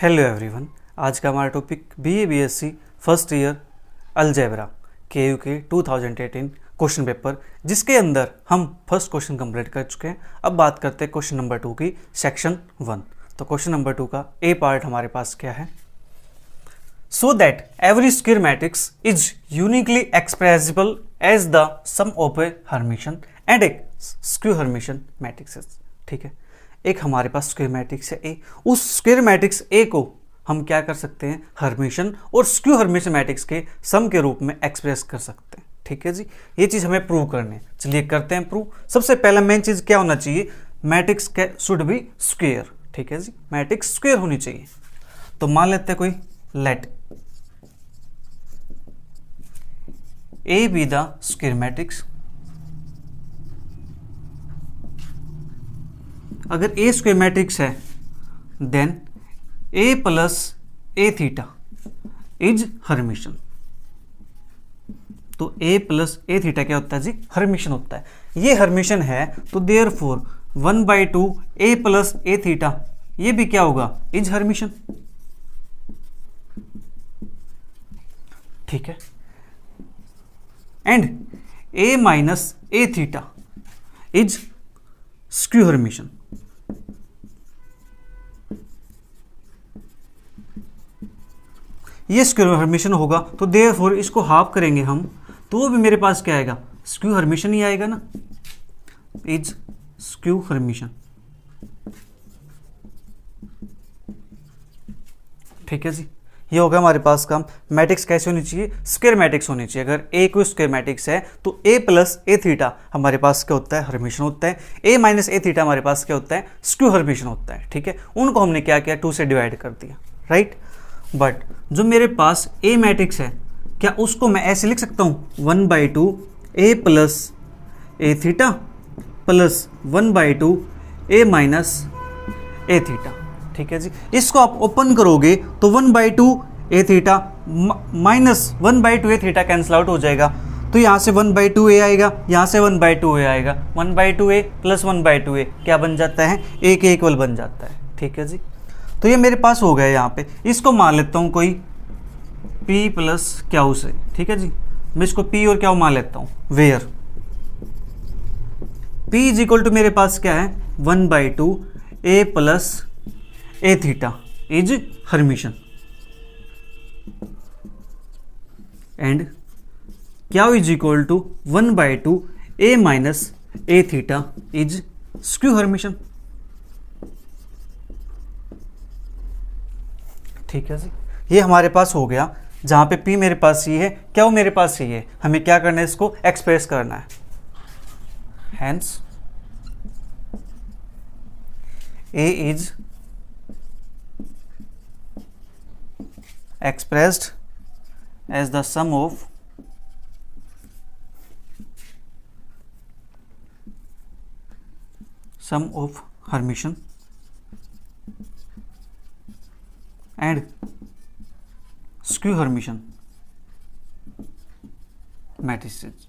Hello everyone. आज का हमारा topic BA BSc first year algebra KU के 2018 क्वेश्चन पेपर, जिसके अंदर हम फर्स्ट क्वेश्चन कंप्लीट कर चुके हैं। अब बात करते हैं क्वेश्चन नंबर 2 की, सेक्शन 1। तो क्वेश्चन नंबर 2 का ए पार्ट हमारे पास क्या है? So that every square matrix is uniquely expressible as the sum of a hermitian and a square Hermitian matrix. ठीक है, एक हमारे पास स्क्वायर मैट्रिक्स है ए, उस स्क्वायर मैट्रिक्स ए को हम क्या कर सकते हैं? हर्मिशन और स्क्वायर हर्मिशन मैट्रिक्स के सम के रूप में एक्सप्रेस कर सकते हैं। ठीक है जी, ये चीज़ हमें प्रूव करनी है। चलिए करते हैं प्रूव। सबसे पहला मेन चीज़ क्या होना चाहिए? Matrix should be square. ठीक है जी, मैट्रिक्स स्क्वायर होनी चाहिए। तो मान लेते हैं कोई, let A be the square matrix. अगर ए स्क्वायर मैट्रिक्स है then A plus A theta is hermitian. तो ए प्लस ए थीटा क्या होता है जी? हर्मिशन होता है। ये हर्मिशन है तो therefore 1/2 A plus A theta ये भी क्या होगा? Is Hermitian. ठीक है, and A minus A theta is square Hermitian. ये स्क्वायर हर्मिशन होगा तो देयरफॉर इसको हाफ करेंगे हम, तो वो भी मेरे पास क्या आएगा? स्क्वायर हर्मिशन ही आएगा ना, इज स्क्वायर हर्मिशन। ठीक है जी, ये होगा हमारे पास काम। मैट्रिक्स कैसे होनी चाहिए? स्क्वायर मैट्रिक्स होनी चाहिए। अगर ए कोई स्क्वायर मैट्रिक्स है तो ए प्लस ए थीटा हमारे पास क्या होता है? हर्मिशन होता है। ए माइनस ए थीटा हमारे पास क्या होता है? स्क्वायर हर्मिशन होता है। ठीक है, उनको हमने क्या किया? 2 से डिवाइड कर दिया, राइट। बट जो मेरे पास ए मैट्रिक्स है, क्या उसको मैं ऐसे लिख सकता हूँ? 1/2 A plus A theta plus 1/2 A minus A theta. ठीक है जी, इसको आप ओपन करोगे तो 1/2 ए थीटा माइनस 1/2 ए थीटा कैंसिल आउट हो जाएगा। तो यहाँ से 1/2 ए आएगा, यहाँ से 1/2 ए आएगा। 1/2 ए प्लस 1/2 ए क्या बन जाता है? ए के इक्वल बन जाता है। ठीक है जी, तो ये मेरे पास हो गया यहाँ पे। इसको मान लेता हूँ कोई P प्लस क्यू से। ठीक है जी, मैं इसको P और क्यू मान लेता हूँ। Where P is equal to मेरे पास क्या है? 1/2 A plus A theta is Hermitian, and Q is equal to 1/2 A minus A theta is square Hermitian. ठीक है जी, ये हमारे पास हो गया। जहाँ पे P मेरे पास ये है, क्या वो मेरे पास ये है, हमें क्या करना है? इसको एक्सप्रेस करना है। Hence A is expressed as the sum of Hermitian and square hermitian matrices.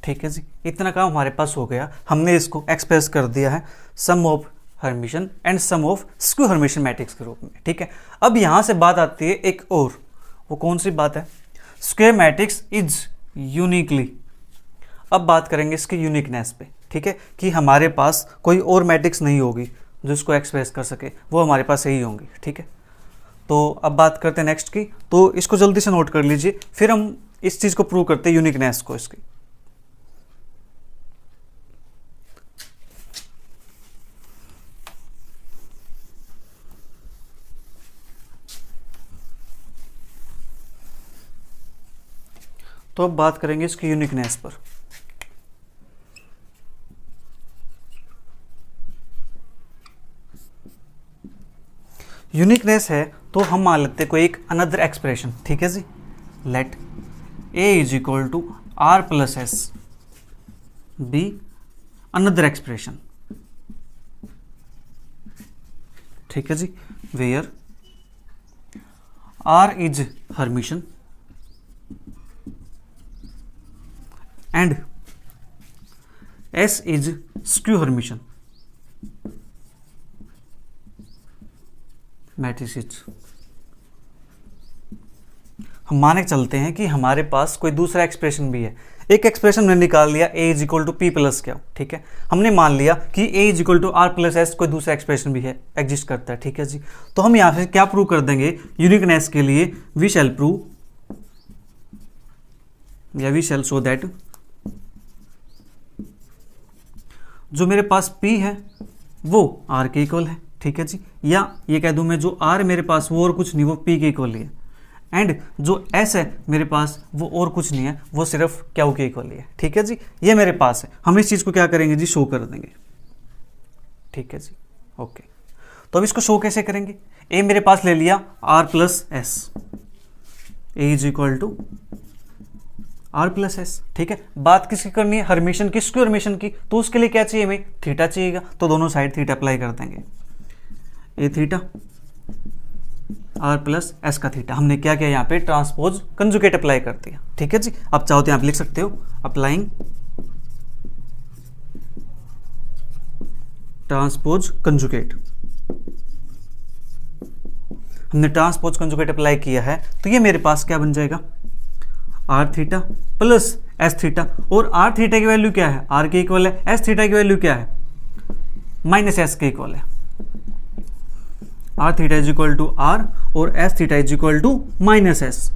ठीक है जी, इतना काम हमारे पास हो गया। हमने इसको एक्सप्रेस कर दिया है sum of Hermitian and sum of square Hermitian matrix के रूप में। ठीक है, अब यहां से बात आती है एक और, वो कौन सी बात है? Square matrix is uniquely. अब बात करेंगे इसकी यूनिकनेस पे। ठीक है, कि हमारे पास कोई और मैट्रिक्स नहीं होगी जो इसको एक्सप्रेस कर सके, वो हमारे पास यही होंगी। ठीक है, तो अब बात करते हैं नेक्स्ट की। तो इसको जल्दी से नोट कर लीजिए, फिर हम इस चीज़ को प्रूव करते हैं, यूनिकनेस को इसकी। तो अब बात करेंगे इसकी यूनिकनेस पर। यूनिकनेस है तो हम मान लेते हैं कोई एक अनदर एक्सप्रेशन। ठीक है जी, let A is equal to R plus S B another expression. ठीक है जी, where R is Hermitian and S is skew Hermitian. Matrices. हम माने चलते हैं कि हमारे पास कोई दूसरा एक्सप्रेशन भी है। एक एक्सप्रेशन हमने निकाल लिया a is equal to P plus क्या, ठीक है। हमने मान लिया कि a is equal to R plus S कोई दूसरा एक्सप्रेशन भी है, एग्जिस्ट करता है, ठीक है जी। तो हम यहाँ से क्या प्रूव कर देंगे यूनिकनेस के लिए, वी शैल प्रूव या वी शैल शो दैट जो मेरे पास p है वो r के इक्वल है, ठीक है जी। या ये कह दूं मैं जो r मेरे पास वो और कुछ नहीं, वो p के इक्वल ही है। एंड जो s है मेरे पास वो और कुछ नहीं है, वो सिर्फ q के इक्वल ही है, ठीक है जी। ये मेरे पास है, हम इस चीज़ को क्या करेंगे जी, शो कर देंगे, ठीक है जी। ओके, तो अब इसको शो कैसे करेंगे, a मेरे पास ले लिया r plus S, a is equal to R plus S, ठीक है। बात किसकी करनी है, हर्मिशन की, स्क्वायर हर्मिशन की। तो उसके लिए क्या चाहिए हमें, थीटा चाहिएगा। तो दोनों साइड थीटा अप्लाई कर देंगे, ए थीटा आर प्लस एस का थीटा। हमने क्या किया यहाँ पे, ट्रांसपोज कंजुगेट अप्लाई कर दिया, ठीक है जी। आप चाहो तो यहाँ पे लिख सकते हो अप्लाइंग ट्रांसपोज कंजुगेट। हमने ट्रांसपोज कंजुगेट अप्लाई किया है, तो ये मेरे पास क्या बन जाएगा, R theta plus S theta. और आर थीटा की वैल्यू क्या है, आर के इक्वल है। एस थीटा की वैल्यू क्या है, माइनस एस के इक्वल है। R theta is equal to R और S theta is equal to minus S.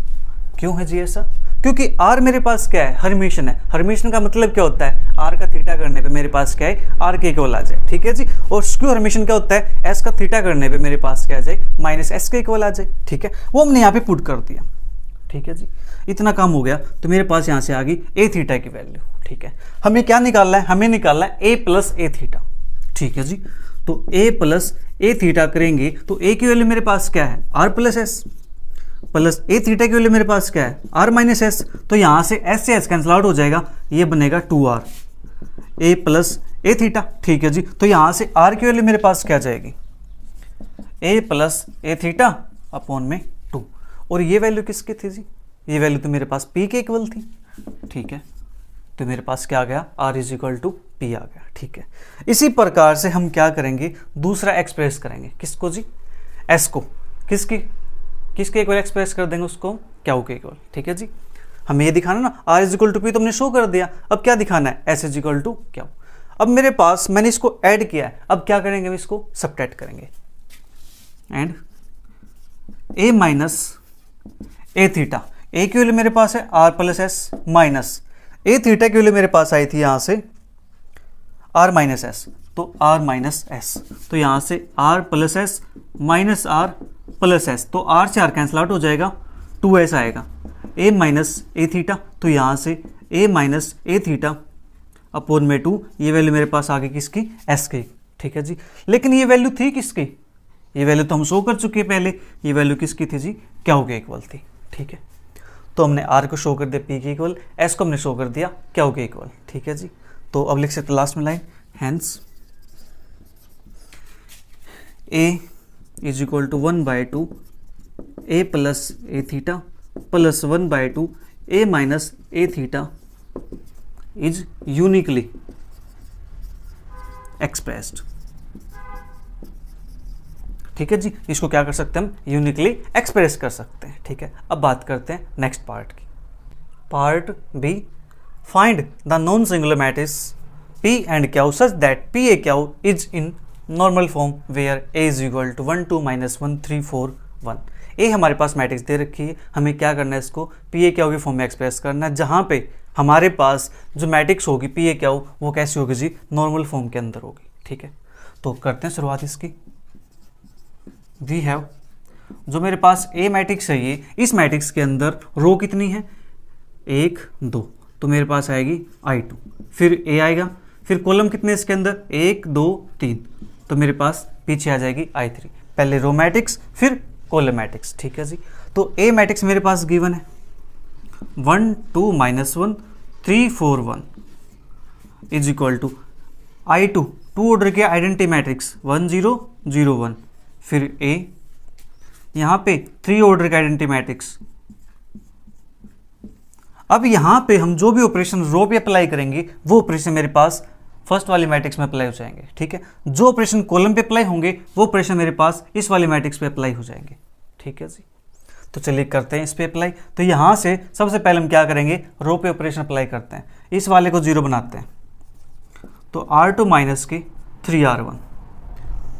क्यों है जी ऐसा, क्योंकि आर मेरे पास क्या है, हर्मिशन है। हर्मिशन का मतलब क्या होता है, आर का थीटा करने पे मेरे पास क्या है, आर के इक्वल आ जाए, ठीक है जी। और स्क्वायर हर्मिशन क्या होता है, एस का थीटा करने पे मेरे पास क्या आ जाए, माइनस एस के इक्वल आ जाए, ठीक है। वो हमने यहाँ पे पुट कर दिया, ठीक है जी। इतना काम हो गया, तो मेरे पास यहाँ से आ गई ए थीटा की वैल्यू, ठीक है। हमें क्या निकालना है, हमें निकालना है ए प्लस ए थीटा, ठीक है जी। तो ए प्लस ए थीटा करेंगे तो ए की वैल्यू मेरे पास क्या है, R plus S, plus A theta की वैल्यू मेरे पास क्या है, आर माइनस एस। तो यहाँ से एस कैंसिल आउट हो जाएगा, ये बनेगा 2r A plus A theta, ठीक है जी। तो यहाँ से आर की वैल्यू मेरे पास क्या जाएगी, ए प्लस ए थीटा अपॉन में 2। और ये वैल्यू किसकी थी जी, ये वैल्यू तो मेरे पास p के इक्वल थी, ठीक है। तो मेरे पास क्या आ गया, r is equal to p आ गया, ठीक है। इसी प्रकार से हम क्या करेंगे, दूसरा एक्सप्रेस करेंगे, किसको जी, s को, किसके इक्वल एक्सप्रेस कर देंगे उसको, q के इक्वल, ठीक है जी। हमें ये दिखाना ना, r is equal to p तो हमने शो कर दिया, अब क्या दिखाना है, s is equal to q। अब मेरे पास मैंने इसको ऐड किया है, अब क्या करेंगे, हम इसको सब्ट्रैक्ट करेंगे। And a minus A theta, A की वैल्यू मेरे पास है R plus S minus A theta की वैल्यू मेरे पास आई थी यहाँ से आर माइनस एस, तो आर माइनस एस। तो यहाँ से R plus S minus R plus S, तो आर से आर कैंसिल आउट हो जाएगा, 2s आएगा। ए माइनस ए थीटा, तो यहाँ से ए माइनस ए थीटा अपॉन में 2, ये वैल्यू मेरे पास आ गई किसकी, एस की, ठीक है जी। लेकिन ये वैल्यू थी किसकी, ये वैल्यू तो हम शो कर चुके हैं पहले, ये वैल्यू किसकी थी जी, क्यू के इक्वल थी, ठीक है। तो हमने आर को शो कर दिया पी के इक्वल, एस को हमने शो कर दिया क्यू के इक्वल, ठीक है जी। तो अब लिख सकते लास्ट में line, hence A is equal to 1/2 A plus A theta plus 1/2 A minus A theta is uniquely expressed, ठीक है जी। इसको क्या कर सकते हैं हम, यूनिकली एक्सप्रेस कर सकते हैं, ठीक है। अब बात करते हैं नेक्स्ट पार्ट की, part B, find the non singular matrix P and Q such that PAQ is in normal form where A is equal to 1 2 minus 1 3 4 1। ए हमारे पास मैट्रिक्स दे रखी है, हमें क्या करना है, इसको PAQ की फॉर्म में एक्सप्रेस करना है, जहाँ पे हमारे पास जो मैट्रिक्स होगी PAQ वो कैसी होगी जी, नॉर्मल फॉर्म के अंदर होगी, ठीक है। तो करते हैं शुरुआत इसकी। वी हैव, जो मेरे पास ए मैट्रिक्स है ये, इस मैट्रिक्स के अंदर रो कितनी है, 1 2, तो मेरे पास आएगी I2, फिर ए आएगा, फिर कॉलम कितने इसके अंदर, 1 2 3, तो मेरे पास पीछे आ जाएगी I3। पहले रो मैट्रिक्स फिर कॉलम मैट्रिक्स, ठीक है जी। तो ए मैट्रिक्स मेरे पास गिवन है 1 2 minus 1 3 4 1 is equal to I2, 2 order के आइडेंटिटी मैट्रिक्स 1 0 0 1, फिर ए यहाँ पे 3 ऑर्डर का आइडेंटिटी मैट्रिक्स। अब यहाँ पे हम जो भी ऑपरेशन रो पे अप्लाई करेंगे वो ऑपरेशन मेरे पास फर्स्ट वाली मैट्रिक्स में अप्लाई हो जाएंगे। ठीक है, जो ऑपरेशन कॉलम पे अप्लाई होंगे वो ऑपरेशन मेरे पास इस वाली मैट्रिक्स पे अप्लाई हो जाएंगे। ठीक है जी, तो चलिए करते हैं इस पे अप्लाई। तो यहाँ से सबसे पहले हम क्या करेंगे, रो पे ऑपरेशन अप्लाई करते हैं। इस वाले को 0 बनाते हैं, तो R2 माइनस के 3R1,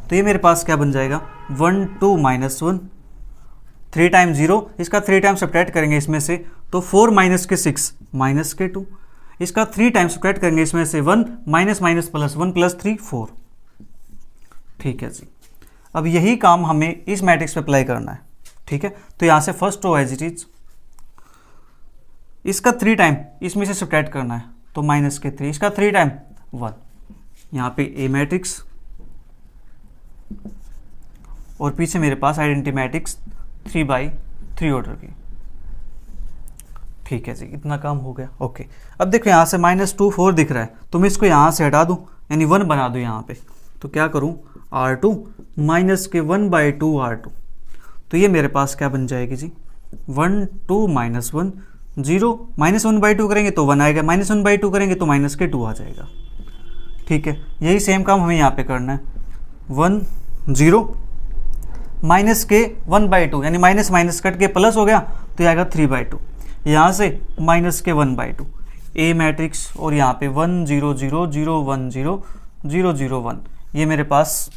तो ये मेरे पास क्या बन जाएगा 1 2 माइनस 1, 3 टाइम 0, इसका 3 टाइम सब्ट्रैक्ट करेंगे इसमें से, तो 4 माइनस के 6 माइनस के 2, इसका 3 टाइम सब्ट्रैक्ट करेंगे इसमें से 1 माइनस माइनस प्लस 1 प्लस 3 4। ठीक है जी, अब यही काम हमें इस मैट्रिक्स पे अप्लाई करना है। ठीक है, तो यहाँ से first row as it is, इसका 3 टाइम इसमें से सब्ट्रैक्ट करना है, तो माइनस के 3, इसका 3 टाइम 1, यहाँ पे ए मैट्रिक्स, और पीछे मेरे पास आइडेंटिटी मैट्रिक्स 3/3 ऑर्डर की। ठीक है जी, इतना काम हो गया। ओके, अब देखो यहाँ से -2 4 दिख रहा है, तो मैं इसको यहाँ से हटा दूँ, यानी 1 बना दूँ यहाँ पे। तो क्या करूँ, R2 माइनस के 1/2 R2, तो ये मेरे पास क्या बन जाएगी जी 1 2 माइनस 1 0, -1/2 करेंगे तो 1 आएगा, -1/2 करेंगे तो माइनस के 2 आ जाएगा। ठीक है, यही सेम काम हमें यहाँ पे करना है, 1 0 माइनस के 1/2, यानी माइनस माइनस कट के प्लस हो गया, तो ये आएगा 3/2, यहाँ से माइनस के 1/2 ए मैट्रिक्स, और यहाँ पे 1 0 0 0 1 0 0 0 1, ये मेरे पास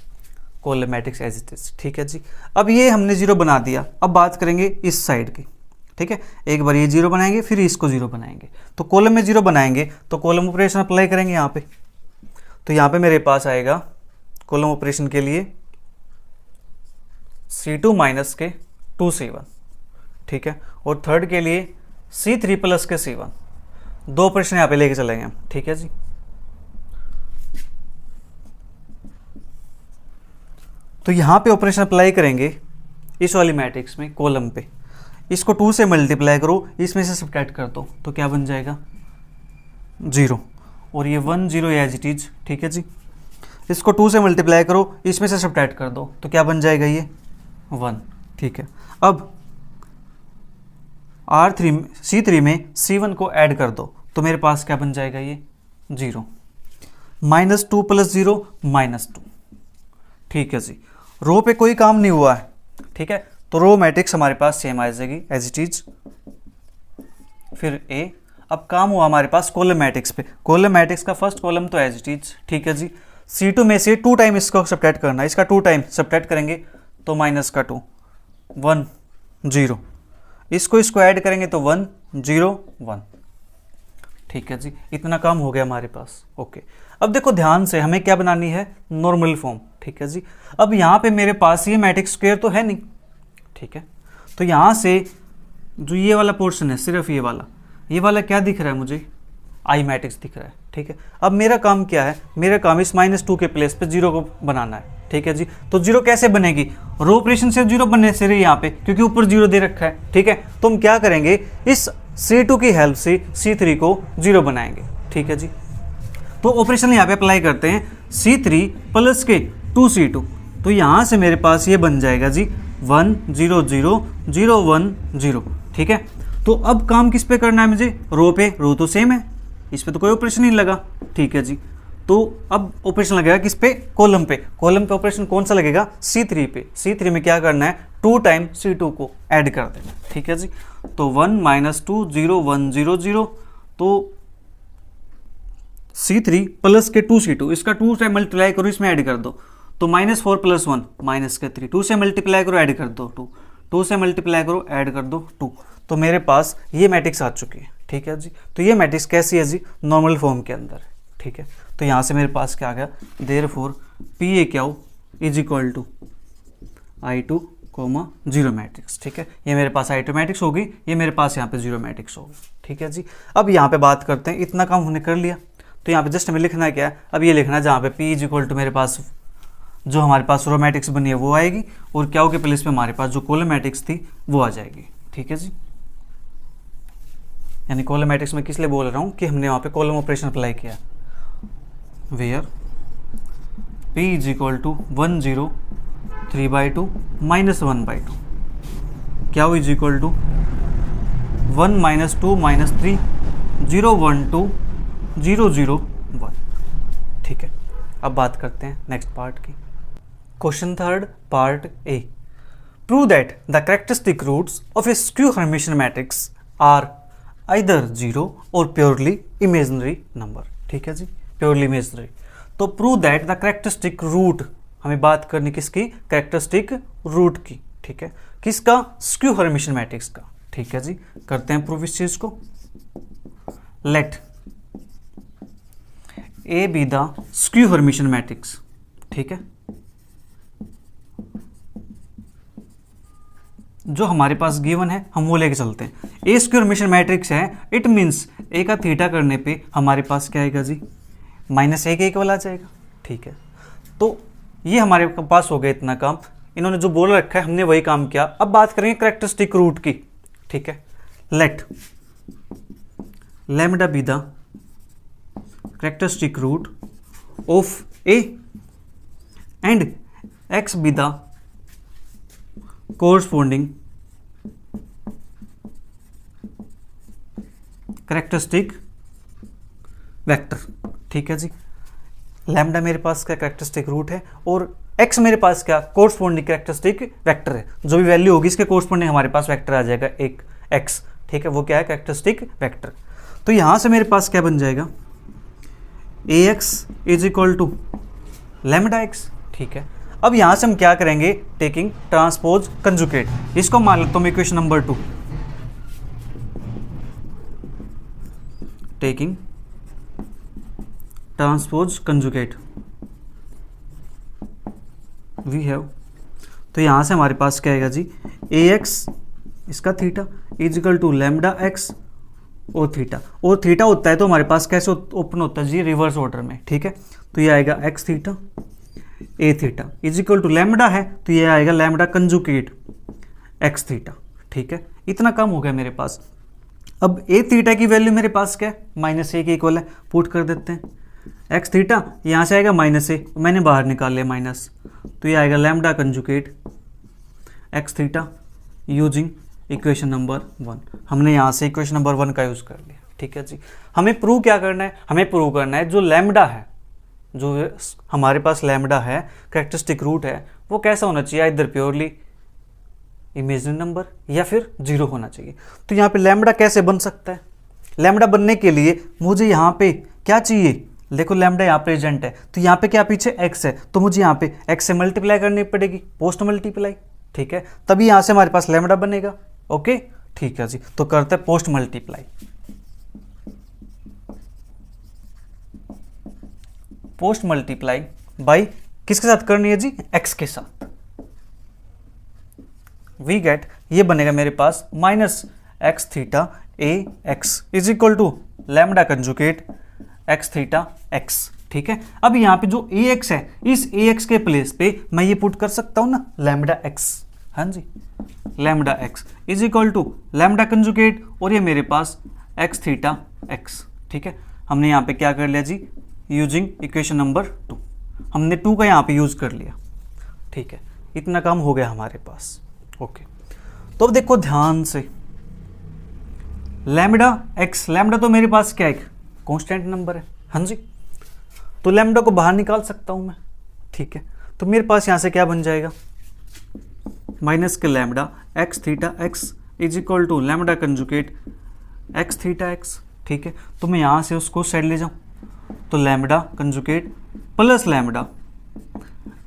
column matrix as it is. ठीक है जी, अब ये हमने 0 बना दिया। अब बात करेंगे इस साइड की। ठीक है, एक बार ये 0 बनाएंगे, फिर इसको 0 बनाएंगे, तो कॉलम में 0 बनाएंगे तो कॉलम ऑपरेशन अप्लाई करेंगे यहाँ पे। तो यहाँ पे मेरे पास आएगा कॉलम ऑपरेशन के लिए C2 माइनस के 2C1। ठीक है, और थर्ड के लिए C3 प्लस के C1, 2 ऑपरेशन यहाँ पे लेके चलेंगे हम। ठीक है जी, तो यहाँ पे ऑपरेशन अप्लाई करेंगे इस वाली मैट्रिक्स में कॉलम पे, इसको 2 से मल्टीप्लाई करो, इसमें से सब्ट्रैक्ट कर दो, तो क्या बन जाएगा 0, और ये 1 0 एज इट इज। ठीक है जी, इसको 2 से मल्टीप्लाई करो, इसमें से सब्ट्रैक्ट कर दो, तो क्या बन जाएगा ये 1। ठीक है, अब C3 में C1 को ऐड कर दो, तो मेरे पास क्या बन जाएगा ये 0, -2 + 0 -2। ठीक है जी, रो पे कोई काम नहीं हुआ है। ठीक है, तो रो मैट्रिक्स हमारे पास सेम आ जाएगी एज इट इज। फिर ए, अब काम हुआ हमारे पास कॉलम मैट्रिक्स पे। कॉलम मैट्रिक्स का फर्स्ट कॉलम तो एज इट इज। ठीक है जी, C2 में से 2 टाइम इसको सब्ट्रैक्ट करना है, इसका 2 टाइम सब्ट्रैक्ट करेंगे तो माइनस का 2 1 0, इसको ऐड करेंगे तो 1 0 1। ठीक है जी, इतना काम हो गया हमारे पास। ओके, अब देखो ध्यान से, हमें क्या बनानी है, नॉर्मल फॉर्म। ठीक है जी, अब यहाँ पे मेरे पास ये मैट्रिक्स स्क्वायर तो है नहीं। ठीक है, तो यहाँ से जो ये वाला पोर्शन है, सिर्फ ये वाला क्या दिख रहा है मुझे, आई मैट्रिक्स दिख रहा है। ठीक है, अब मेरा काम क्या है, मेरा काम इस -2 के प्लेस पे 0 को बनाना है। ठीक है जी, तो 0 कैसे बनेगी, रो ऑपरेशन से 0 बनने से रही यहाँ पे, क्योंकि ऊपर 0 दे रखा है। ठीक है, तो हम क्या करेंगे, इस C2 की हेल्प से C3 को 0 बनाएंगे। ठीक है जी, तो ऑपरेशन यहाँ पे अप्लाई करते हैं, C3 प्लस के 2C2, तो यहाँ से मेरे पास ये बन जाएगा जी 1 0 0 0 1 0। ठीक है, तो अब काम किस पे करना है मुझे, रो पे, रो तो सेम है, इस पे तो कोई ऑपरेशन नहीं लगा। ठीक है जी, तो अब ऑपरेशन लगेगा किस पे, कॉलम पे। कॉलम पे ऑपरेशन कौन सा लगेगा, C3 पे। C3 में क्या करना है, 2 टाइम C2 को ऐड कर देना। ठीक है जी, तो 1 -2 0 1 0 0, तो C3 प्लस के 2C2, इसका 2 से मल्टीप्लाई करो, इसमें ऐड कर दो, तो -4 + 1 माइनस के 3, 2 से मल्टीप्लाई करो, ऐड कर दो 2, 2 से मल्टीप्लाई करो, ऐड कर दो 2, तो मेरे पास ये मैट्रिक्स आ चुकी है। ठीक है जी, तो ये मैट्रिक्स कैसी है जी, नॉर्मल फॉर्म के अंदर। ठीक है, तो यहाँ से मेरे पास क्या आ गया, देयरफॉर PAQ = I2, 0 मैट्रिक्स। ठीक है, ये मेरे पास I2 मैट्रिक्स होगी, ये मेरे पास यहाँ पे 0 मैट्रिक्स होगी। ठीक है जी, अब यहाँ पे बात करते हैं, इतना काम हमने कर लिया, तो यहाँ पे जस्ट हमें लिखना है क्या है, अब ये लिखना है जहाँ पे P = मेरे पास जो हमारे पास रो मैट्रिक्स बनी है वो आएगी, और क्यू के प्लेस पे हमारे पास जो कॉलम मैट्रिक्स थी वो आ जाएगी। ठीक है जी, यानी कॉलम मैट्रिक्स में किस लिए बोल रहा हूँ कि हमने वहाँ पे कॉलम ऑपरेशन अप्लाई किया, वेयर P = 1 0 3/2 -1/2, क्या = 1 -2 -3 0 1 2 0 0 1। अब बात करते हैं नेक्स्ट पार्ट की। Question third part A, prove that the characteristic roots of a skew hermitian matrix are either zero और प्योरली इमेजिनरी नंबर। ठीक है जी, प्योरली इमेजिनरी। तो prove that the characteristic root, हमें बात करनी किसकी, कैरेक्टरिस्टिक रूट की। ठीक है, किसका, स्क्यू हर्मिशियन मैट्रिक्स का। ठीक है जी, करते हैं प्रूव इस चीज को। Let A be the skew hermitian matrix. ठीक है, जो हमारे पास गिवन है हम वो लेके चलते हैं। ए स्क्यू हर्मिशियन मैट्रिक्स है, इट मीन्स ए का थीटा करने पे हमारे पास क्या आएगा जी, -a के इक्वल आ जाएगा। ठीक है, तो ये हमारे पास हो गया इतना काम। इन्होंने जो बोल रखा है हमने वही काम किया। अब बात करेंगे कैरेक्टरिस्टिक रूट की। ठीक है, let lambda be the characteristic root of A and X be the corresponding characteristic vector. ठीक है जी, लैम्डा मेरे पास क्या कैरेक्टरिस्टिक रूट है और एक्स मेरे पास क्या कोरस्पोंडिंग कैरेक्टरिस्टिक वेक्टर है। जो भी वैल्यू होगी इसके कोरस्पोंडिंग हमारे पास वेक्टर आ जाएगा एक एक्स। ठीक है, वो क्या है, कैरेक्टरिस्टिक वेक्टर। तो यहां से मेरे पास क्या बन जाएगा, A X is equal to lambda X. ठीक है, अब यहां से हम क्या करेंगे, टेकिंग ट्रांसपोज कंजुगेट। इसको मान लेता हूं equation number 2, taking transpose conjugate we have. तो यहां से हमारे पास क्या आएगा जी, ए एक्स इसका theta is equal to lambda X और थीटा। और थीटा होता है तो हमारे पास कैसे ओपन होता है जी, रिवर्स ऑर्डर में। ठीक है, तो ये आएगा X theta A theta is equal to lambda है तो ये आएगा लैम्डा कंजुगेट एक्स थीटा। ठीक है, इतना कम हो गया मेरे पास। अब ए थीटा की वैल्यू मेरे पास क्या है, -a के इक्वल है, पुट कर देते हैं। एक्स थीटा यहाँ से आएगा -a, मैंने बाहर निकाल लिया माइनस, तो ये आएगा lambda conjugate X theta using equation number 1। हमने यहाँ से इक्वेशन नंबर 1 का यूज कर लिया। ठीक है जी, हमें प्रूव क्या करना है, हमें प्रूव करना है जो लैम्डा है, जो हमारे पास लैम्डा है कैरेक्टरिस्टिक रूट है, वो कैसा होना चाहिए, इधर प्योरली इमेजिनरी नंबर या फिर जीरो होना चाहिए। तो यहाँ पे लैम्डा कैसे बन सकता है, लैम्डा बनने के लिए मुझे यहाँ पे क्या चाहिए, देखो लैम्डा यहाँ प्रेजेंट है तो यहाँ पे क्या पीछे x है, तो मुझे यहाँ पे x से मल्टीप्लाई करनी पड़ेगी, पोस्ट मल्टीप्लाई। ठीक है, तभी यहाँ से हमारे पास लैम्डा बनेगा। ओके, ठीक है जी, तो करते हैं post multiply. Post multiply by किसके साथ करनी है जी, x के साथ। वी गेट, ये बनेगा मेरे पास -x theta A X is equal to lambda conjugate X theta X. ठीक है, अब यहाँ पे जो ए एक्स है, इस ए एक्स के प्लेस पे मैं ये पुट कर सकता हूँ ना लैम्डा एक्स। हाँ जी, lambda X is equal to lambda conjugate और ये मेरे पास एक्स थीटा एक्स। ठीक है, हमने यहाँ पे क्या कर लिया जी, यूजिंग इक्वेशन नंबर 2, हमने 2 का यहाँ पे यूज कर लिया। ठीक है, इतना काम हो गया हमारे पास। ओके, तो अब देखो ध्यान से, लैम्डा एक्स, लैम्डा तो मेरे पास क्या है, कांस्टेंट नंबर है। हाँ जी, तो लैम्डा को बाहर निकाल सकता हूं मैं। ठीक है, तो मेरे पास यहां से क्या बन जाएगा, माइनस के lambda X theta X is equal to lambda conjugate X theta X. ठीक है, तो मैं यहां से उसको साइड ले जाऊं तो lambda conjugate plus lambda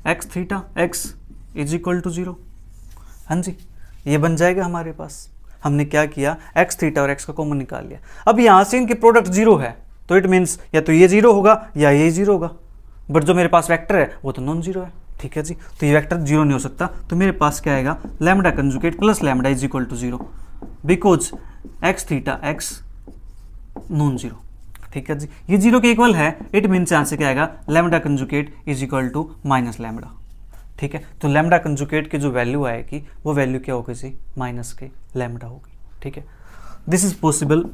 X theta X is equal to 0। हाँ जी, ये बन जाएगा हमारे पास। हमने क्या किया, एक्स थीटा और एक्स का कॉमन निकाल लिया। अब यहां से इनके प्रोडक्ट 0 है तो इट मीन्स या तो ये 0 होगा या ये 0 होगा, बट जो मेरे पास वेक्टर है वो तो नॉन जीरो है। ठीक है जी, तो ये वेक्टर 0 नहीं हो सकता, तो मेरे पास क्या आएगा, lambda conjugate plus lambda is equal to 0 because X theta X non zero. ठीक है जी, ये 0 के इक्वल है, इट मीन्स यहाँ से क्या आएगा, lambda conjugate is equal to minus lambda. ठीक है, तो लैम्डा कंजुगेट की जो वैल्यू आएगी वो वैल्यू क्या होगी जी, माइनस के लैम्डा होगी। ठीक है, this is possible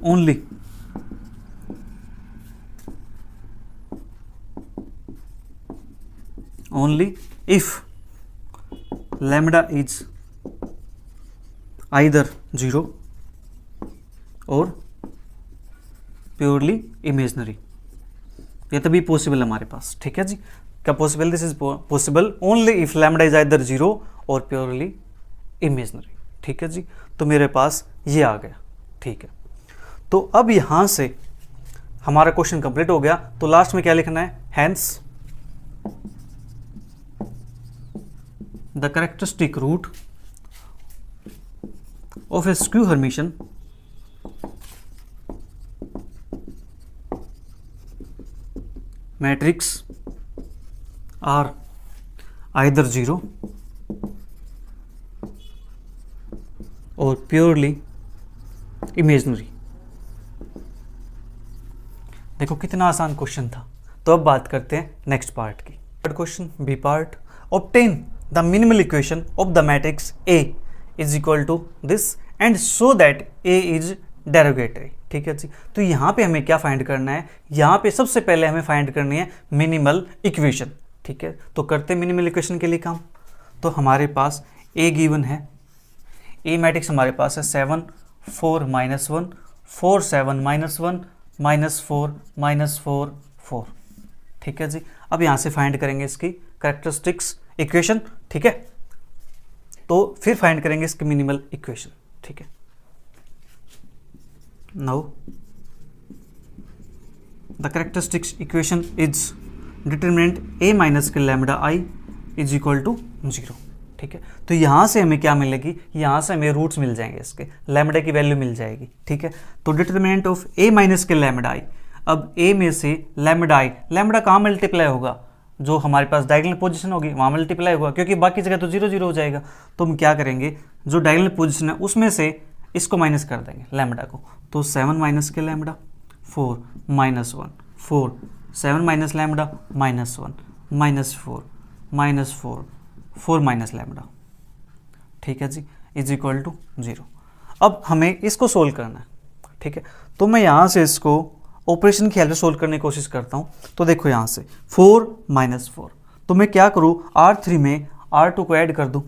only if lambda is either 0 और प्योरली इमेजनरी, ये तभी पॉसिबल है हमारे पास। ठीक है जी, क्या possible? This is possible only if lambda is either 0 और प्योरली इमेजनरी। ठीक है जी, तो मेरे पास ये आ गया। ठीक है, तो अब यहां से हमारा क्वेश्चन कंप्लीट हो गया। तो लास्ट में क्या लिखना है? Hence the characteristic root of a skew hermitian matrix are either 0 और प्योरली इमेजनरी। देखो कितना आसान क्वेश्चन था। तो अब बात करते हैं नेक्स्ट पार्ट की। Third question, B part, obtain the minimal equation of the matrix A is equal to this and so that A is derogatory. ठीक है जी, तो यहाँ पे हमें क्या फाइंड करना है? यहाँ पे सबसे पहले हमें फाइंड करनी है मिनिमल इक्वेशन। ठीक है, तो करते हैं मिनिमल इक्वेशन के लिए काम। तो हमारे पास ए गिवन है, ए मैट्रिक्स हमारे पास है 7 4 -1 4 7 -1 -4 -4 4। ठीक है जी, अब यहाँ से फाइंड करेंगे इसकी कैरेक्टरिस्टिक्स इक्वेशन। ठीक है, तो फिर फाइंड करेंगे इसकी मिनिमल इक्वेशन। ठीक है, now the characteristics equation is determinant A minus के lambda I is equal to 0। ठीक है, तो यहाँ से हमें क्या मिलेगी? यहाँ से हमें रूट्स मिल जाएंगे, इसके लैम्डा की वैल्यू मिल जाएगी। ठीक है, तो डिटरमिनेंट ऑफ ए माइनस के लैम्डा आई, अब ए में से लैम्डा आई, लैम्डा कहाँ मल्टीप्लाई होगा? जो हमारे पास डायगोनल पोजीशन होगी वहाँ मल्टीप्लाई होगा, क्योंकि बाकी जगह तो 0 0 हो जाएगा। तो हम क्या करेंगे, जो डायगोनल पोजीशन है उसमें से इसको माइनस कर देंगे लैम्डा को। तो 7 माइनस के lambda 4 -1 4 7 minus lambda -1 -4 -4 4 minus lambda. ठीक है जी, इज इक्वल टू 0। अब हमें इसको सोल्व करना है। ठीक है, तो मैं यहाँ से इसको ऑपरेशन की हेल्प से सोल्व करने की कोशिश करता हूँ। तो देखो यहाँ से 4 -4, तो मैं क्या करूँ, R3 में R2 को ऐड कर दूँ।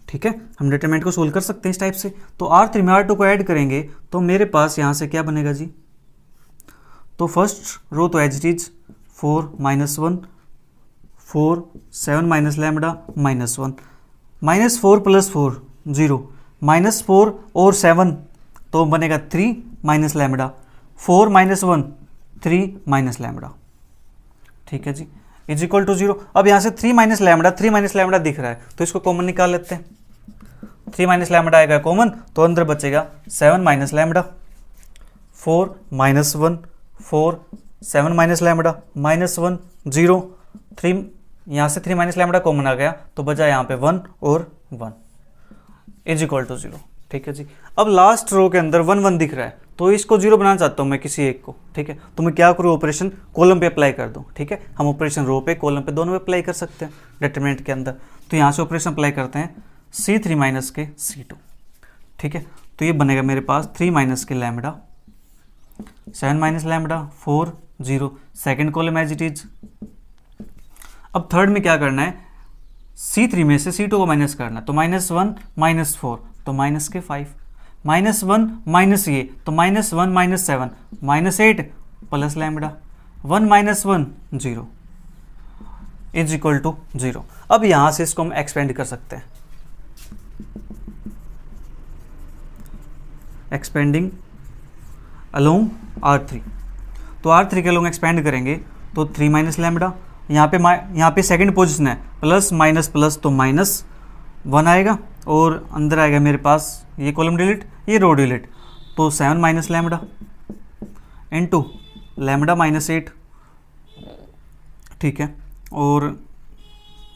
ठीक है, हम डिटरमिनेंट को सोल्व कर सकते हैं इस टाइप से। तो R3 में R2 को ऐड करेंगे तो मेरे पास यहाँ से क्या बनेगा जी? तो फर्स्ट रो तो as it is 4 -1 4 7 minus lambda -1 -4 + 4 0 -4 और 7 तो बनेगा 3 माइनस लैम्डा 4 -1 3 माइनस लैम्डा। ठीक है जी, इज इक्वल टू 0। अब यहाँ से 3 माइनस लैम्डा दिख रहा है, तो इसको कॉमन निकाल लेते हैं। 3 माइनस लैम्डा आएगा कॉमन, तो अंदर बचेगा 7 माइनस लैम्डा 4 -1 4 7 माइनस लैम्डा -1 0 3, यहाँ से 3 माइनस लैम्डा कॉमन आ गया, तो बचा यहाँ पे 1 और 1 इज इक्वल टू 0। ठीक है जी, अब लास्ट रो के अंदर 1 1 दिख रहा है, तो इसको 0 बनाना चाहता हूँ मैं किसी एक को। ठीक है, तो मैं क्या करूँ, ऑपरेशन कॉलम पे अप्लाई कर दूँ। ठीक है, हम ऑपरेशन रो पे कॉलम पे दोनों पे अप्लाई कर सकते हैं डिटरमिनेंट के अंदर। तो यहाँ से ऑपरेशन अप्लाई करते हैं C3 माइनस के C2। ठीक है, तो ये बनेगा मेरे पास 3 माइनस के lambda 7 minus lambda 4 0 second column as it is. अब थर्ड में क्या करना है, C3 में से C2 को माइनस करना है, तो -1 -4 तो माइनस के 5 -1 माइनस ये तो -1 -7 -8 plus lambda 1 -1 0 is equal to 0। अब यहां से इसको हम एक्सपेंड कर सकते हैं, एक्सपेंडिंग अलोंग R3। तो R3 के अलोंग एक्सपेंड करेंगे तो 3 माइनस लैम्डा, यहाँ पे सेकंड पोजीशन है, प्लस माइनस प्लस तो -1 आएगा, और अंदर आएगा मेरे पास ये कॉलम डिलीट ये रो डिलीट, तो 7 माइनस लैम्डा इनटू लैम्डा -8। ठीक है, और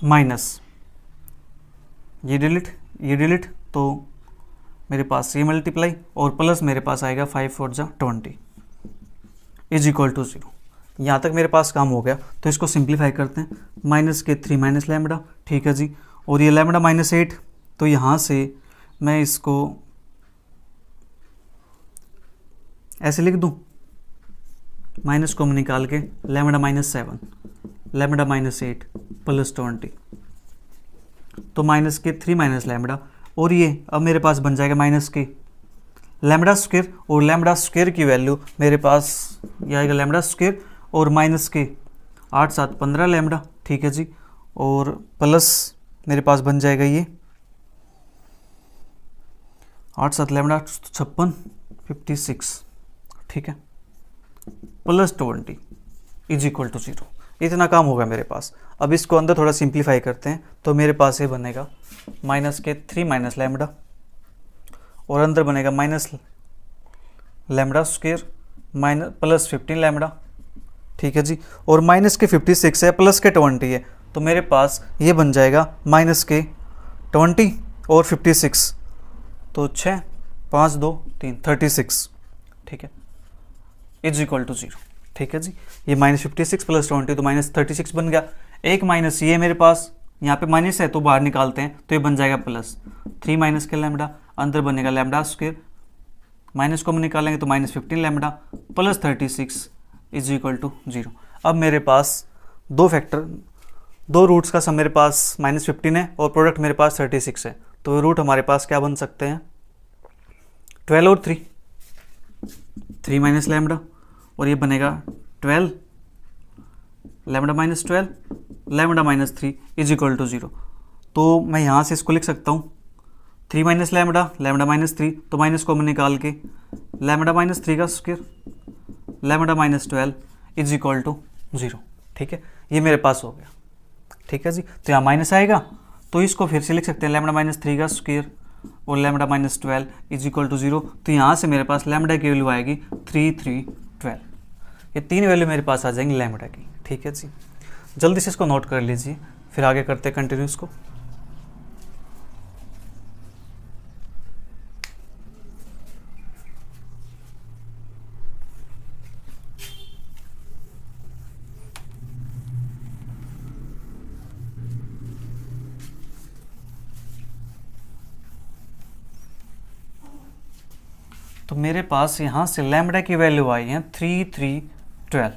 माइनस ये डिलीट तो मेरे पास ये मल्टीप्लाई, और प्लस मेरे पास आएगा 5 4 जा 20 इज इक्वल टू 0। यहाँ तक मेरे पास काम हो गया, तो इसको सिंप्लीफाई करते हैं, माइनस के 3 माइनस लैम्डा। ठीक है जी, और ये लैम्डा -8, तो यहाँ से मैं इसको ऐसे लिख दूँ, माइनस को मैं निकाल के लैम्डा -7 लैम्डा -8 प्लस 20, तो माइनस के 3 माइनस लैम्डा, और ये अब मेरे पास बन जाएगा माइनस के लैम्डा स्क्वायर, और लैम्डा स्क्वायर की वैल्यू मेरे पास ये आएगा लैम्डा स्क्वायर और माइनस के 8 7 15 लैम्बडा, ठीक है जी, और प्लस मेरे पास बन जाएगा ये 8 7 लैम्बडा 56 56, ठीक है, प्लस 20 इज इक्वल टू 0। इतना काम होगा मेरे पास। अब इसको अंदर थोड़ा सिंप्लीफाई करते हैं तो मेरे पास ये बनेगा माइनस के 3 माइनस लैम्बडा, और अंदर बनेगा minus lambda square minus plus 15 lambda, ठीक है जी, और माइनस के 56 है प्लस के 20 है, तो मेरे पास ये बन जाएगा माइनस के 20 और 56, तो 6 5 2 3 36, ठीक है, इज इक्वल टू 0, ठीक है जी। ये माइनस 56 प्लस 20 तो माइनस 36 बन गया। एक माइनस ये मेरे पास यहाँ पे माइनस है तो बाहर निकालते हैं तो ये बन जाएगा प्लस 3 माइनस के लैम्बडा, अंदर बनेगा लैम्बडा स्क्वायर, माइनस को हम निकालेंगे तो minus 15 lambda plus 36 is equal to 0। अब मेरे पास दो रूट्स का सम मेरे पास माइनस 15 है और प्रोडक्ट मेरे पास 36 है, तो रूट हमारे पास क्या बन सकते हैं 12 और 3 माइनस लैम्बडा, और ये बनेगा 12 lambda minus 12 lambda minus 3 is equal to 0। तो मैं यहाँ से इसको लिख सकता हूँ 3 माइनस लैम्बडा लैम्बडा माइनस 3, तो माइनस को मैं निकाल के लैम्बडा माइनस 3 का square lambda minus 12 is equal to 0, ठीक है, ये मेरे पास हो गया, ठीक है जी। तो यहाँ माइनस आएगा तो इसको फिर से लिख सकते हैं लैम्बडा माइनस 3 का स्क्वायर और lambda minus 12 is equal to 0। तो यहाँ से मेरे पास लैम्बडा की वैल्यू आएगी 3 3 12, ये 3 वैल्यू मेरे पास आ जाएंगी लैम्बडा की, ठीक है जी। जल्दी से इसको नोट कर लीजिए, फिर आगे करते हैं कंटिन्यू इसको। तो मेरे पास यहाँ से लैम्बडा की वैल्यू आई है 3 3 12,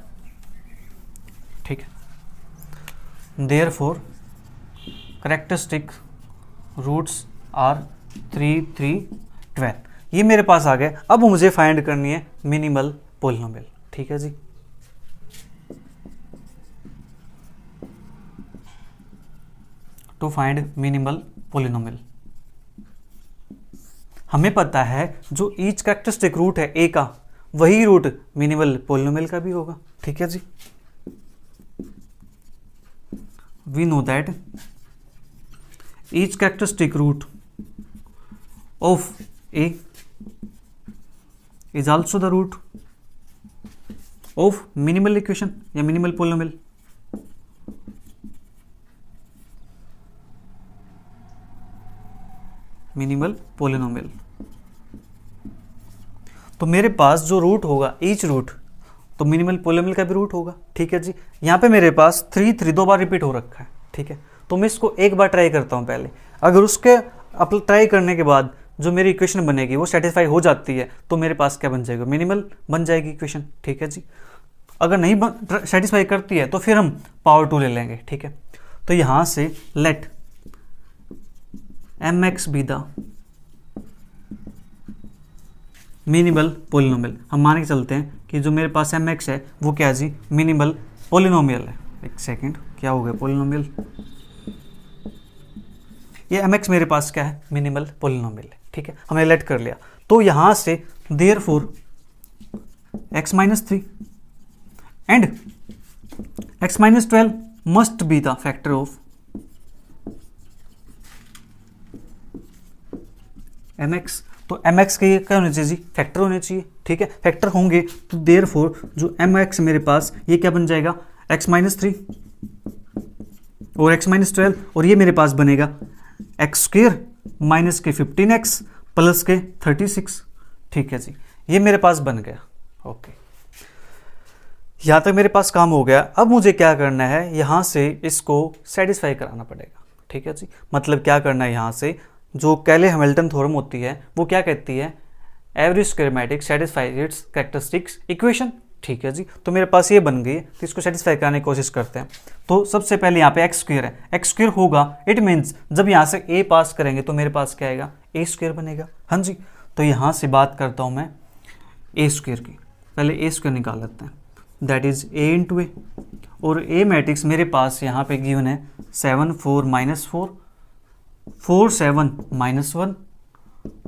ठीक है। देयरफॉर करेक्टरिस्टिक रूट्स आर 3 3 12, ये मेरे पास आ गए। अब मुझे फाइंड करनी है मिनिमल पॉलिनोमियल, ठीक है जी। टू फाइंड मिनिमल पॉलिनोमियल हमें पता है जो ईच कैरेक्टरिस्टिक रूट है ए का, वही रूट मिनिमल पॉलिनोमियल का भी होगा, ठीक है जी। We know that each characteristic root of A is also the root of minimal equation या मिनिमल पॉलिनोमियल। मिनिमल पॉलिनोमियल, तो मेरे पास जो रूट होगा ईच रूट, तो मिनिमल पॉलिनोमियल का भी रूट होगा, ठीक है जी। यहाँ पे मेरे पास 3 3 दो बार रिपीट हो रखा है, ठीक है, तो मैं इसको एक बार ट्राई करता हूँ पहले। अगर उसके ट्राई करने के बाद जो मेरी इक्वेशन बनेगी वो सेटिस्फाई हो जाती है तो मेरे पास क्या बन जाएगा मिनिमल बन जाएगी इक्वेशन, ठीक है जी। अगर नहीं सेटिस्फाई करती है तो फिर हम पावर 2 ले लेंगे, ठीक है। तो यहाँ से let mx be the minimal polynomial, हम मान के चलते हैं कि जो मेरे पास mx है वो क्या है जी मिनिमल पॉलिनोमियल है। एक सेकंड, क्या हो गया पॉलिनोमियल, ये mx मेरे पास क्या है मिनिमल पॉलिनोमियल है, ठीक है, हमने लेट कर लिया। तो यहाँ से therefore x minus 3 and x minus 12 must be the factor of mx। तो mx के क्या होने चाहिए जी फैक्टर होने चाहिए, ठीक है, फैक्टर होंगे तो देयरफॉर जो mx मेरे पास ये क्या बन जाएगा x माइनस 3 और x माइनस 12, और ये मेरे पास बनेगा एक्स स्क्वायर माइनस के 15x प्लस के 36, ठीक है जी, ये मेरे पास बन गया। ओके, यहाँ तक मेरे पास काम हो गया। अब मुझे क्या करना है, यहाँ से इसको सेटिस्फाई कराना पड़ेगा, ठीक है जी। मतलब क्या करना है, यहाँ से जो कैले हैमिल्टन थ्योरम होती है वो क्या कहती है, every square matrix satisfies it's characteristics equation, ठीक है जी। तो मेरे पास ये बन गई, तो इसको सेटिस्फाई कराने की कोशिश करते हैं। तो सबसे पहले यहाँ पे एक्स स्क्वायर है, एक्स स्क्वायर होगा इट मीन्स जब यहाँ से ए पास करेंगे तो मेरे पास क्या आएगा ए स्क्वायर बनेगा, हाँ जी। तो यहाँ से बात करता हूँ मैं ए स्क्वायर की, पहले ए स्क्वायर निकाल लेते हैं। दैट इज ए इंटू ए, और ए मैट्रिक्स मेरे पास यहाँ पे गिवन है 7 4 -4 4 7 -1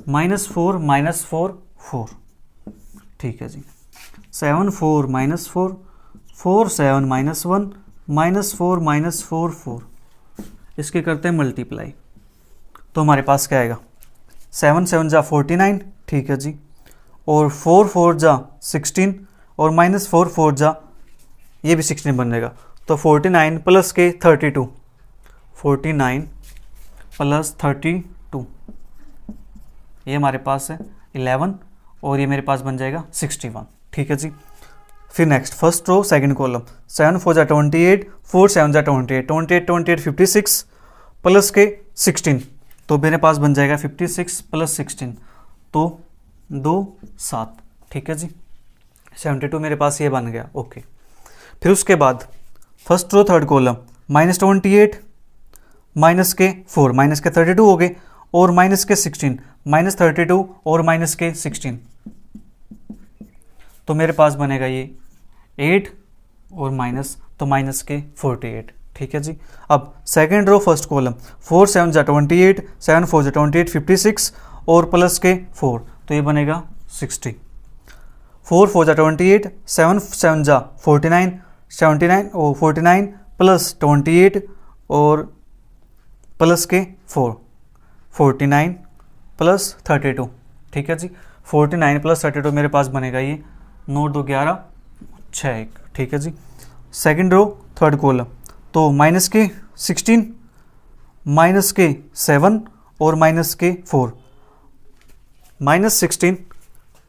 -4 -4 4, ठीक है जी। 7 4 -4 4 7 -1 -4 -4 4, इसके करते हैं मल्टीप्लाई, तो हमारे पास क्या आएगा 7 7 जा 49, ठीक है जी, और 4 4 जा 16 और -4 4 जा ये भी 16 बन जाएगा, तो 49 प्लस के 32, 49 प्लस 32 ये हमारे पास है 11, और ये मेरे पास बन जाएगा 61, ठीक है जी। फिर next first row second column 7 4 जा 28 4 7 जा 28 28 28 56 प्लस के 16, तो मेरे पास बन जाएगा 56 प्लस 16, तो 2 7, ठीक है जी। 72 मेरे पास ये बन गया, ओके। फिर उसके बाद first row third column -28 minus के 4 माइनस के 32 हो गए, और माइनस के 16 -32 और माइनस के 16, तो मेरे पास बनेगा ये 8 और माइनस, तो माइनस के 48, ठीक है जी। अब सेकेंड रो फर्स्ट कॉलम 4 7 जा 28 7 4 जा 28 56 और प्लस के 4, तो ये बनेगा 60, 4 4 जा 28 7 7 जा 49 79 और 49 प्लस 28 और प्लस के 4 49 प्लस 32, ठीक है जी। 49 प्लस 32 मेरे पास बनेगा ये 9 2 11 6 1, ठीक है जी। सेकंड रो थर्ड कॉलम, तो माइनस के 16 माइनस के 7 और माइनस के 4, -16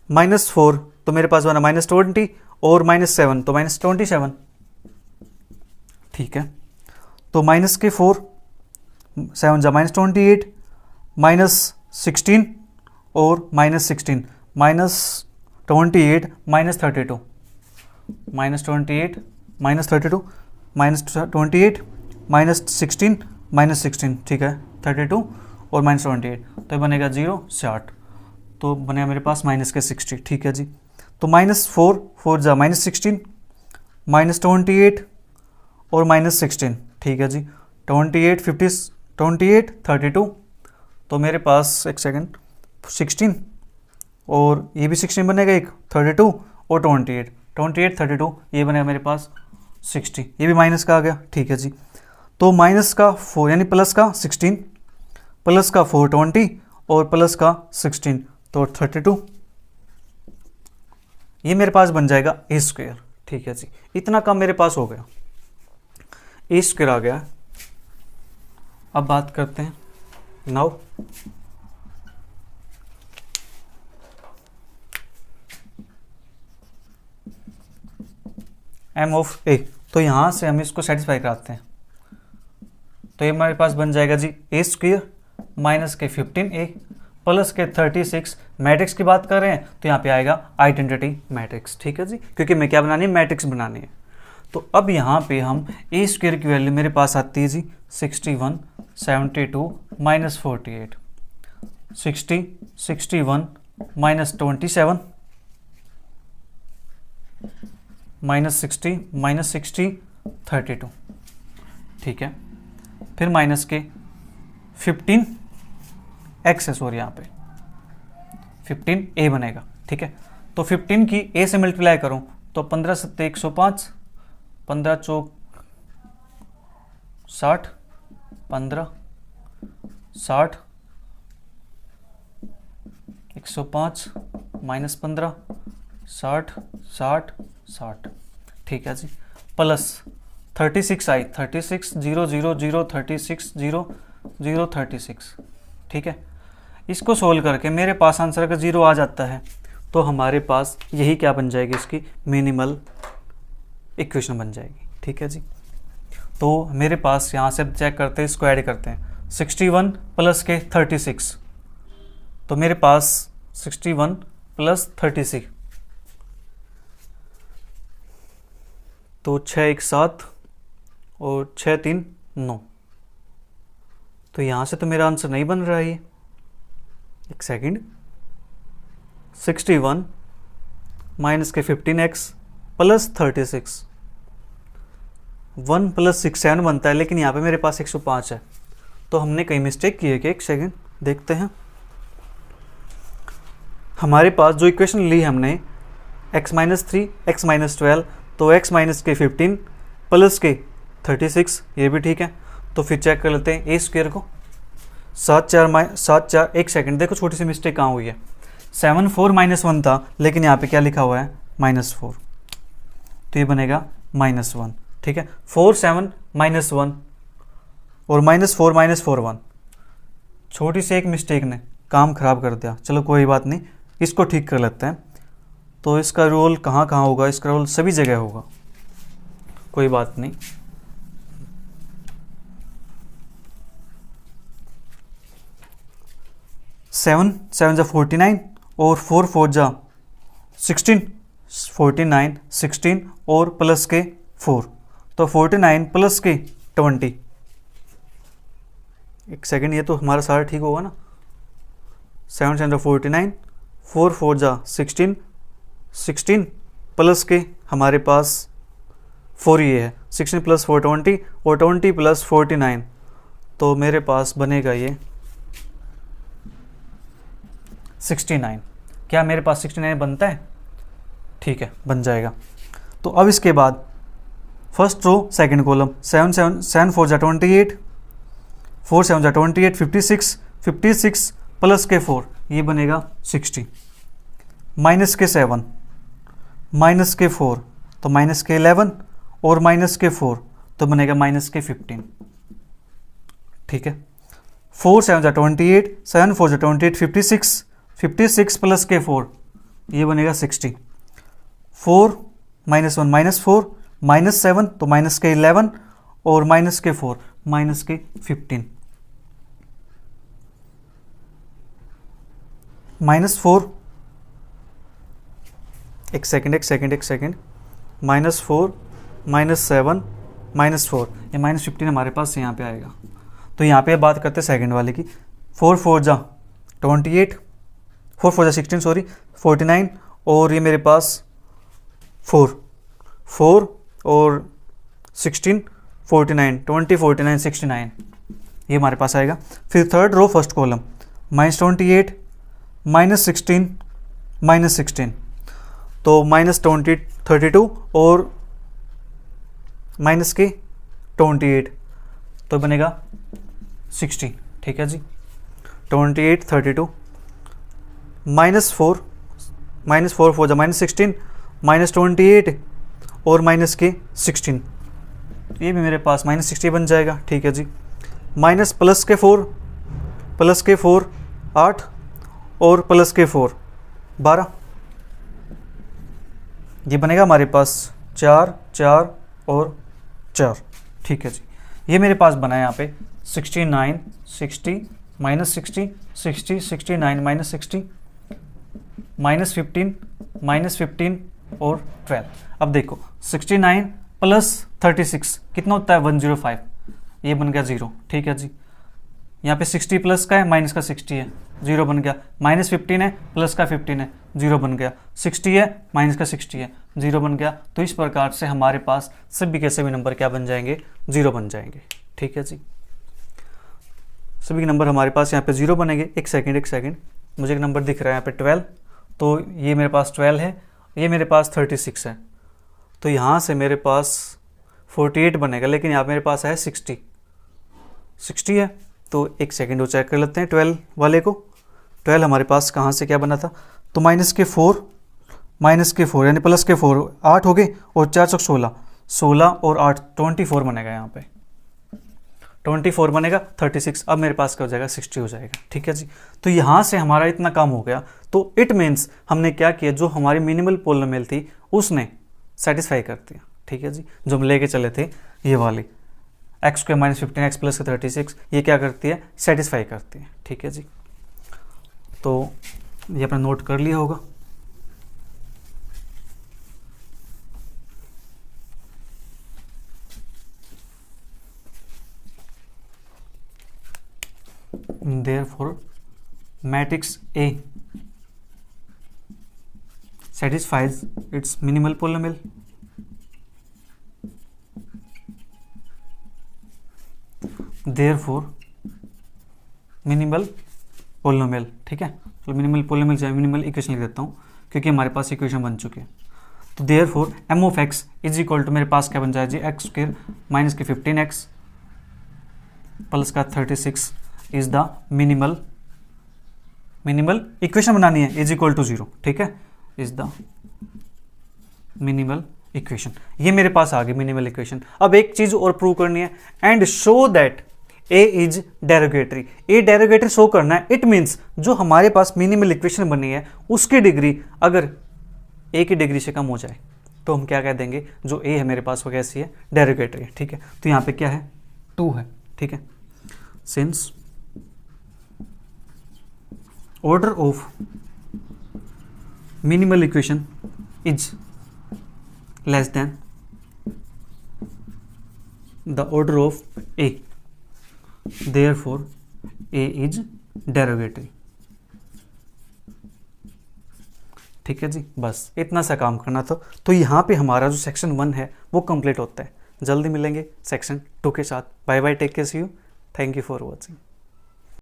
-4 तो मेरे पास बना -20 और -7 तो -27, ठीक है। तो माइनस के 4 7 जा -28 -16 और -16 -28 -32 -28 -32 -28 -16 -16, ठीक है 32 और -28, तो ये बनेगा 0 से 8, तो बनेगा मेरे पास माइनस के 60, ठीक है जी। तो -4 4 जा -16 -28 और -16, ठीक है जी। 28 50 28 32, तो मेरे पास एक सेकेंड 16 और ये भी 16 बनेगा, एक 32 और 28 28 32 ये बनेगा मेरे पास 60, ये भी माइनस का आ गया, ठीक है जी। तो माइनस का 4 यानी प्लस का 16 प्लस का 4 20 और प्लस का 16 तो 32, ये मेरे पास बन जाएगा ए स्क्वायर, ठीक है जी। इतना कम मेरे पास हो गया, ए स्क्वायर आ गया। अब बात करते हैं नाउ एम ऑफ ए, तो यहां से हम इसको सेटिस्फाई कराते हैं, तो ये हमारे पास बन जाएगा जी ए स्क्वायर माइनस के 15a प्लस के 36, मैट्रिक्स की बात कर रहे हैं तो यहाँ पे आएगा आइडेंटिटी मैट्रिक्स, ठीक है जी, क्योंकि मैं क्या बनानी है मैट्रिक्स बनानी है। तो अब यहाँ पे हम ए स्क्वायर की वैल्यू मेरे पास आती है जी 61 72 -48 60 61 -27 -60 -32, ठीक है। फिर माइनस के 15 एक्स है, सॉरी यहाँ पे 15a बनेगा, ठीक है। तो 15 की a से मल्टीप्लाई करूं तो 15 7 105 15 चौक 60 15 60 105 -15 60 60 60, ठीक है जी। प्लस 36 आई 36 0 0 0 36 0 0 36, ठीक है। इसको सोल्व करके मेरे पास आंसर अगर 0 आ जाता है तो हमारे पास यही क्या बन जाएगी, इसकी मिनिमल इक्वेशन बन जाएगी, ठीक है जी। तो मेरे पास यहाँ से चेक करते हैं, इसको ऐड करते हैं 61 प्लस के 36, तो मेरे पास 61 प्लस 36 तो 6 1 7 और 6 3 9, तो यहाँ से तो मेरा आंसर नहीं बन रहा है, एक सेकंड 61 माइनस के 15x प्लस 36, 1 + 6 7 बनता है, लेकिन यहाँ पे मेरे पास 105 है, तो हमने कहीं मिस्टेक की है कि एक सेकेंड देखते हैं। हमारे पास जो इक्वेशन ली हमने x - 3 x - 12, तो x - के 15 प्लस के 36, ये भी ठीक है। तो फिर चेक कर लेते हैं ए स्क्वायर को। 7 4 एक सेकेंड, देखो छोटी सी मिस्टेक कहाँ हुई है। 7 4 -1 था, लेकिन यहाँ पे क्या लिखा हुआ है -4, तो ये बनेगा -1, ठीक है। 4 7 -1 और -4 -4 1, छोटी सी एक मिस्टेक ने काम खराब कर दिया। चलो कोई बात नहीं, इसको ठीक कर लेते हैं। तो इसका रोल कहाँ कहाँ होगा, इसका रोल सभी जगह होगा, कोई बात नहीं। सेवन 7 × 49 और 4 4 × 16, 49 16 और प्लस के 4, तो 49 प्लस के 20। एक सेकेंड, ये तो हमारा सारा ठीक होगा ना। 7 7 × 49, 4 4 × 16, 16 प्लस के हमारे पास 4, ये है 16 + 4 20 और 20 + 49, तो मेरे पास बनेगा ये 69। क्या मेरे पास 69 बनता है? ठीक है, बन जाएगा। तो अब इसके बाद first row second column, 7 4 × 28, 4 7 × 28 56, 56 plus के 4, ये बनेगा 60, माइनस के 7, माइनस के 4, तो माइनस के 11 और माइनस के 4, तो बनेगा माइनस के 15, ठीक है। 4 7 × 28, 7 4 × 28 56, 56 प्लस के 4, ये बनेगा 60, 4 -1 -4, -7, तो माइनस के 11 और माइनस के 4, माइनस के 15, -4, एक सेकेंड -4 -7 -4, ये -15 हमारे पास यहाँ पे आएगा। तो यहाँ पे बात करते हैं सेकंड वाले की। 4 4 × 28, 4 4 × 16 सॉरी 49, और ये मेरे पास 4 और 16 49 20 49 69, ये हमारे पास आएगा। फिर थर्ड रो फर्स्ट कॉलम, -28 -16 -16, तो -20 32 और माइनस के 28, तो बनेगा 60, ठीक है जी। 28 32 -4 4 × -16 -28 और माइनस के 16, ये भी मेरे पास -60 बन जाएगा, ठीक है जी। माइनस प्लस के 4 8 और प्लस के 4 12, ये बनेगा हमारे पास 4 4 और 4, ठीक है जी। ये मेरे पास बना है यहाँ पे 69 60 -60 60 69 -60 -15 और 12। अब देखो 69 + 36 कितना होता है 105, ये बन गया 0, ठीक है जी। यहाँ पे 60 प्लस का है, माइनस का 60 है, 0 बन गया। -15 है, प्लस का 15 है, 0 बन गया। 60 है, माइनस का 60 है, 0 बन गया। तो इस प्रकार से हमारे पास सभी के सभी नंबर क्या बन जाएंगे, 0 बन जाएंगे, ठीक है जी। सभी के नंबर हमारे पास यहाँ पे 0 बनेंगे। एक सेकेंड, मुझे एक नंबर दिख रहा है यहाँ पे 12, तो ये मेरे पास 12 है, ये मेरे पास 36 है, तो यहाँ से मेरे पास 48 बनेगा, लेकिन यहाँ मेरे पास है 60 है। तो एक सेकेंड वो चेक कर लेते हैं 12 वाले को। 12 हमारे पास कहाँ से क्या बना था, तो -4 यानी प्लस के 4 8 हो गए और 4 चौक 16 और 8 24 बनेगा। यहाँ पे 24 बनेगा 36। अब मेरे पास क्या हो जाएगा 60 हो जाएगा, ठीक है जी। तो यहाँ से हमारा इतना काम हो गया। तो इट मीन्स हमने क्या किया, जो हमारी मिनिमल पॉलिनोमियल थी उसने सेटिस्फाई कर दिया, ठीक है जी। जो हम लेके चले थे ये वाली x² - 15 x + 36, ये क्या करती है, सेटिस्फाई करती है, ठीक है जी। तो ये अपना नोट कर लिया होगा। Therefore matrix A satisfies its minimal polynomial therefore minimal polynomial, ठीक है, तो मिनिमल पोलिनोमियल चाहे मिनिमल इक्वेशन लिख देता हूँ क्योंकि हमारे पास इक्वेशन बन चुके हैं। तो therefore M of X is equal to मेरे पास क्या बन जाए जी, एक्स स्क्र माइनस के 15x प्लस का 36 इज द मिनिमल इक्वेशन बनानी है, इज इक्वल टू 0, ठीक है, इज द मिनिमल इक्वेशन। ये मेरे पास आ गई मिनिमल इक्वेशन। अब एक चीज और प्रूव करनी है, and show that A is derogatory. A derogatory show करना है, इट मीन्स जो हमारे पास मिनिमल इक्वेशन बनी है उसकी डिग्री अगर ए की डिग्री से कम हो जाए तो हम क्या कह देंगे, जो ए है मेरे पास वो कैसी है, डेरोगेटरी है, ठीक है। तो यहाँ पे क्या है, 2 है, ठीक है। Since order of minimal equation is less than the order of A, therefore A is derogatory, ठीक है जी। बस इतना सा काम करना था। तो यहाँ पे हमारा जो सेक्शन 1 है वो कंप्लीट होता है। जल्दी मिलेंगे सेक्शन 2 के साथ। Bye bye, take care, see you, thank you for watching.